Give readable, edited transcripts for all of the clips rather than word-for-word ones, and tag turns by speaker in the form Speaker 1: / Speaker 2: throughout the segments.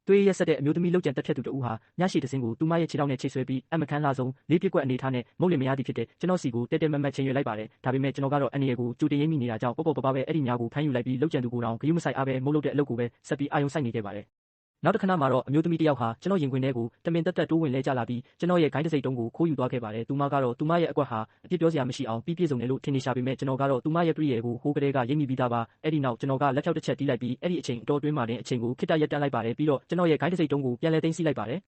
Speaker 1: သွေးရက်ဆက်တဲ့အမျိုးသမီးလုပ်ကြံတက်ဖြတ်သူတဦးဟာညရှိတစင်းကိုသူမရဲ့ခြေထောက်နဲ့ချိတ်ဆွဲပြီးအမခန်းလာဆုံးလေးပြစ်ကွက်အနေထားနဲ့မုတ်လင်မရသည်ဖြစ်တဲ့ကျွန်တော်စီကိုတဲတဲမတ်မတ်ချိန်ရွယ်လိုက်ပါတယ်ဒါပေမဲ့ကျွန်တော်ကတော့အန်ရီကိုကြိုတင်ရိပ်မိနေတာကြောင့်ပေါ့ပေါ့ပပပဲအဲ့ဒီညကိုဖမ်းယူလိုက်ပြီးလုပ်ကြံသူကိုတောင်ဂရုမစိုက်အားပဲမုတ်လုပ်တဲ့အလုပ်ကိုပဲဆက်ပြီးအာယုံစိုက်နေခဲ့ပါတယ်နောက်တစ်ခဏမှာတော့အမျိုးသမီးတစ်ယောက်ဟာကျွန်တော်ရင်ခွင်ထဲကိုတမင်တက်တိုးဝင်လဲကျလာပြီးကျွန်တော်ရဲ့ဂိုင်းတစိတ်တုံးကိုခိုးယူသွားခဲ့ပါတယ်သူမကတော့သူမရဲ့အကွက်ဟာအပြစ်ပြောစရာမရှိအောင်ပြည့်စုံတယ်လို့ထင်နေရှာပေမဲ့ကျွန်တော်ကတော့သူမရဲ့ပြည့်ရယ်ကိုဟိုးကလေးကရိပ်မိပြီးသားပါအဲ့ဒီနောက်ကျွန်တော်ကလက်ဖြောက်တစ်ချက်တီးလိုက်ပြီးအဲ့ဒီအချိန်အတော်တွင်းမှာတင်အချိန်ကိုခိတ္တရက်တန်းလိုက်ပါတယ်ပြီးတော့ကျွန်တော်ရဲ့ဂိုင်းတစိတ်တုံးကိုပြန်လဲသိမ်းဆီးလိုက်ပါတယ်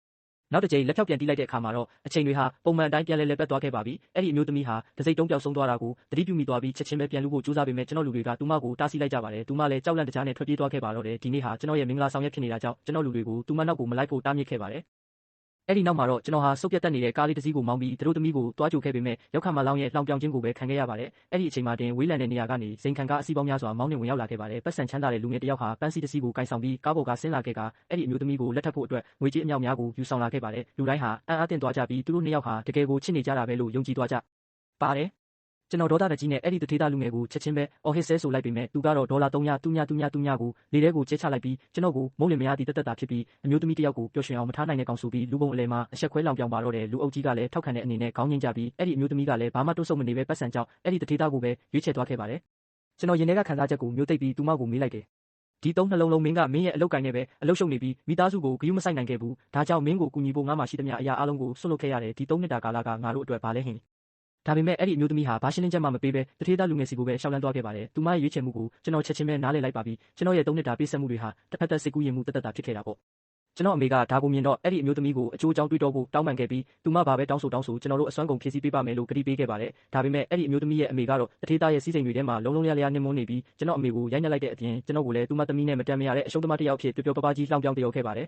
Speaker 1: နောက်တစ်ကြိမ်လက်ဖြောက်ပြန်တီးလိုက်တဲ့အခါမှာတော့အချိန်တွေဟာပုံမှန်အတိုင်းပြန်လဲပတ်သွားခဲ့ပါပြီအဲ့ဒီအမျိုးသမီးဟာတစိတ်တုံးပျောက်ဆုံးသွားတာကိုသတိပြုမိသွားပြီးချက်ချင်းပဲပြန်လူဖို့ကြိုးစားပေမဲ့ကျွန်တော်လူတွေကသူမကိုတားဆီးလိုက်ကြပါတယ်သူမလည်းကြောက်လန့်တကြားနဲ့ထွက်ပြေးသွားခဲ့ပါတော့တယ်ဒီနေ့ဟာကျွန်တော်ရဲ့မင်္ဂလာဆောင်ရက်ဖြစ်နေတာကြောင့်ကျွန်တော်လူတွေကိုသူမနောက်ကိုမလိုက်ဖို့တားမြစ်ခဲ့ပါတယ်အဲ့ဒီနောက်မှာတော့ကျွန်တော်ဟာစုပ်ပြတ်တက်နေတဲ့ကားလေးတစ်စီးကိုမောင်းပြီးသူတို့သမီးကိုတွားကြိုခဲ့ပေမဲ့ရောက်ခါမလောင်းရဲ့လှောင်ပြောင်ခြင်းကိုပဲခံခဲ့ရပါတယ်အဲ့ဒီအချိန်မှာတင်ဝေးလံတဲ့နေရာကနေစိန်ခံကားအစီးပေါင်းများစွာမောင်းနှင်ဝင်ရောက်လာခဲ့ပါတယ်ပတ်စံချမ်းသာတဲ့လူငယ်တစ်ယောက်ဟာပန်းစီတစ်စီးကိုကင်ဆောင်ပြီးကားပေါ်ကဆင်းလာခဲ့ကအဲ့ဒီအမျိုးသမီးကိုလက်ထပ်ဖို့အတွက်ငွေကြေးအမြောက်များကိုယူဆောင်လာခဲ့ပါတယ်လူတိုင်းဟာအံ့အားသင့်သွားကြပြီးသူတို့နှစ်ယောက်ဟာတကယ်ကိုချစ်နေကြတာပဲလို့ယုံကြည်သွားကြပါတယ်ကျွန်တော်ဒေါသတကြီးနဲ့အဲ့ဒီတထေးသားလူငယ်ကိုချက်ချင်းပဲအော်ဟစ်ဆဲဆိုလိုက်ပေမဲ့သူကတော့ဒေါ်လာ300သူညကိုလေထဲကိုကျဲချလိုက်ပြီးကျွန်တော်ကိုမုန်းလင်မရသည်တက်တာဖြစ်ပြီးအမျိုးသမီးတစ်ယောက်ကိုပျော်ရွှင်အောင်မထားနိုင်တဲ့ကောင်ဆိုပြီးလူပုံအလဲမှာအဆက်ခွဲလောင်ပြောင်ပါတော့တယ်လူအုပ်ကြီးကလည်းထောက်ခံတဲ့အနေနဲ့ခေါင်းငိမ့်ကြပြီးအဲ့ဒီအမျိုးသမီးကလည်းဘာမှတွန့်ဆုတ်မနေပဲပတ်စံကြောက်အဲ့ဒီတထေးသားကိုပဲရွေးချယ်သွားခဲ့ပါတယ်ကျွန်တော်ရင်ထဲကခံစားချက်ကိုမျိုးသိပ်ပြီးသူမကိုမေးလိုက်တယ်ဒီသုံးနှလုံးလုံးမင်းကမင်းရဲ့အလုပ်ကိုင်နဲ့ပဲအလုပ်ရှုပ်နေပြီးမိသားစုကိုဂရုမစိုက်နိုင်ခဲ့ဘူးဒါကြောင့်မင်းကိုကူညီဖို့ငါမှရှိသမျှအရာအလုံးကိုဆွတ်လွတ်ခဲ့ရတယ်ဒီ3နှစ်တာကာလကငါတို့အတွက်ဘာလဲဟင်ဒါပေမဲ့အဲ့ဒီအမျိုးသမီးဟာဘာရှင်းလင်းချက်မှမပေးဘဲတထေးသားလူငယ်စီကိုပဲရှောက်လန်းသွားခဲ့ပါတယ်သူမရဲ့ရွေးချယ်မှုကိုကျွန်တော်ချက်ချင်းပဲနားလည်လိုက်ပါပြီကျွန်တော်ရဲ့3နှစ်တာပေးဆက်မှုတွေဟာတစ်ဖက်သက်စိတ်ကူးရင်မှုတက်တာဖြစ်ခဲ့တာပေါ့ကျွန်တော်အမေကဒါကိုမြင်တော့အဲ့ဒီအမျိုးသမီးကိုအကျိုးအကြောင်းတွေးတောဖို့တောင်းပန်ခဲ့ပြီးသူမဘာပဲတောင်းဆိုကျွန်တော်တို့အစွမ်းကုန်ဖြည့်ဆည်းပေးပါမယ်လို့ကတိပေးခဲ့ပါတယ်ဒါပေမဲ့အဲ့ဒီအမျိုးသမီးရဲ့အမေကတော့တထေးသားရဲ့စီးစိမ်တွေထဲမှာလုံးလုံးလျားလျားနှိမ့်မွန်းနေပြီးကျွန်တော်အမေကိုရိုက်နှက်လိုက်တဲ့အပြင်ကျွန်တော်ကိုလည်းသူမသမီးနဲ့မတန်မရတဲ့အရှုံးသမားတစ်ယောက်ဖြစ်ပျော်ပျော်ပါးပါးကြီးလှောင်ပြောင်တရောခဲ့ပါတယ်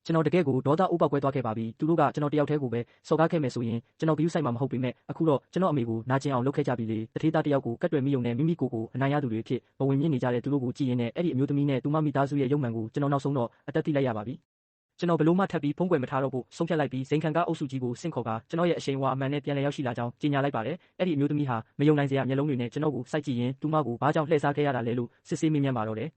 Speaker 1: ကျွန်တော်တကယ်ကိုဒေါသဥပကွဲသွားခဲ့ပါပြီသူတို့ကကျွန်တော်တယောက်တည်းကိုပဲစော်ကားခဲ့မယ်ဆိုရင်ကျွန်တော်ဂရုစိုက်မှာမဟုတ်ပေမဲ့အခုတော့ကျွန်တော်အမေကိုနာကျင်အောင်လုပ်ခဲ့ကြပြီလေတထေးသားတယောက်ကိုကတ်တွယ်မိယုံနဲ့မိမိကိုအနိုင်ရသူတွေဖြစ်ဘဝင်မြင့်နေကြတဲ့သူတို့ကိုကြည့်ရင်းနဲ့အဲ့ဒီအမျိုးသမီးနဲ့သူမမိသားစုရဲ့ရုပ်မှန်ကိုကျွန်တော်နောက်ဆုံးတော့အသက်သိလိုက်ရပါပြီကျွန်တော်ဘလို့မှထပ်ပြီးဖုံးကွယ်မထားတော့ဖို့ဆုံးဖြတ်လိုက်ပြီးစိန်ခံကားအုပ်စုကြီးကိုဆင့်ခေါ်ကာကျွန်တော်ရဲ့အရှိန်အဝါအမှန်နဲ့ပြန်လည်ရောက်ရှိလာကြောင်းကြေညာလိုက်ပါတယ်အဲ့ဒီအမျိုးသမီးဟာမယုံနိုင်စရာမျက်လုံးတွေနဲ့ကျွန်တော်ကိုစိုက်ကြည့်ရင်းသူမကိုဘာကြောင့်လှည့်စားခဲ့ရတာလဲလို့စစ်ဆေးမေးမြန်းပါတော့တယ်